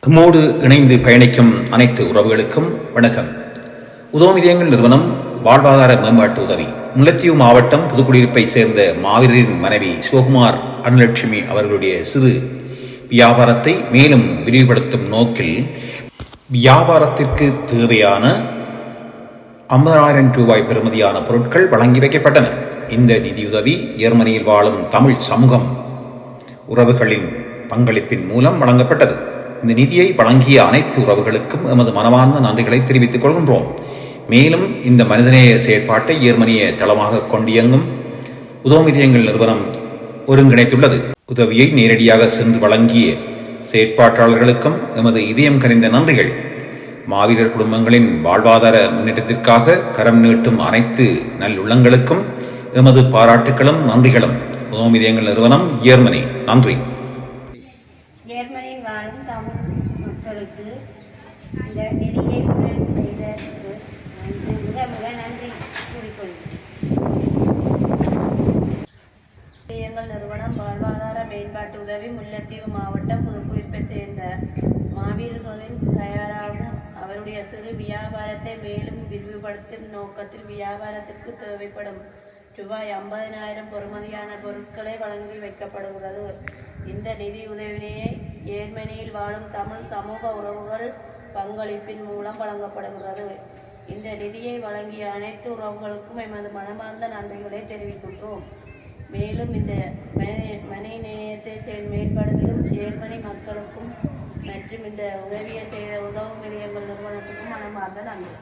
நம்மோடு இணைந்து பயணிக்கும் அனைத்து உறவுகளுக்கும் வணக்கம். உதோமிதியங்கள் நிறுவனம் வாழ்வாதார மேம்பாட்டு உதவி. முல்லைத்தீவு மாவட்டம் புதுக்குடியிருப்பை சேர்ந்த மாவீரரின் மனைவி சிவகுமார் அருணலட்சுமி அவர்களுடைய சிறு வியாபாரத்தை மேலும் விரிவுபடுத்தும் நோக்கில் வியாபாரத்திற்கு தேவையான 50,000 ரூபாய் பெறுமதியான பொருட்கள் வழங்கி வைக்கப்பட்டன. இந்த நிதியுதவி ஜெர்மனியில் வாழும் தமிழ் சமூகம் உறவுகளின் பங்களிப்பின் மூலம் வழங்கப்பட்டது. இந்த நிதியை வழங்கிய அனைத்து உறவுகளுக்கும் எமது மனமார்ந்த நன்றிகளை தெரிவித்துக் கொள்கின்றோம். மேலும் இந்த மனிதநேய செயற்பாட்டை ஜெர்மனியை தளமாக கொண்டியங்கும் உதோமிதியங்கள் நிறுவனம் ஒருங்கிணைத்துள்ளது. உதவியை நேரடியாக சென்று வழங்கிய செயற்பாட்டாளர்களுக்கும் எமது இதயம் கனிந்த நன்றிகள். மாவீரர் குடும்பங்களின் வாழ்வாதார முன்னேற்றத்திற்காக கரம் நீட்டும் அனைத்து நல்லுள்ளங்களுக்கும் எமது பாராட்டுகளும் நன்றிகளும். உதோமிதியங்கள் நிறுவனம், ஜெர்மனி. நன்றி. ஜெர்மனியில் வாழும் தமிழ் மக்களுக்கு இந்த நிதியை உதவி செய்ததற்கு மிக மிக நன்றி கூறிக்கொள்கிறேன். எங்கள் நிறுவனம் வாழ்வாதார மேம்பாட்டு உதவி முல்லைத்தீவு மாவட்டம் புதுக்குடியிருப்பை சேர்ந்த மாவீரர்களின் தயாராகும் அவருடைய சிறு வியாபாரத்தை மேலும் விரிவுபடுத்தும் நோக்கத்தில் வியாபாரத்திற்கு தேவைப்படும் ரூபாய் 50,000 பெறுமதியான பொருட்களை வழங்கி வைக்கப்படுகிறது. இந்த நிதி உதவியை ஜெர்மனியில் வாழும் தமிழ் சமூக உறவுகள் பங்களிப்பின் மூலம் வழங்கப்படுகிறது. இந்த நிதியை வழங்கிய அனைத்து உறவுகளுக்கும் எமது மனமார்ந்த நன்றிகளை தெரிவிக்கின்றோம். மேலும் இந்த மனித நேயத்தை மேம்படுத்தும் ஜெர்மனி மக்களுக்கும் மற்றும் இந்த உதவியை செய்த உதவுமிதியங்கள் நிறுவனத்துக்கும் மனமார்ந்த நன்றி.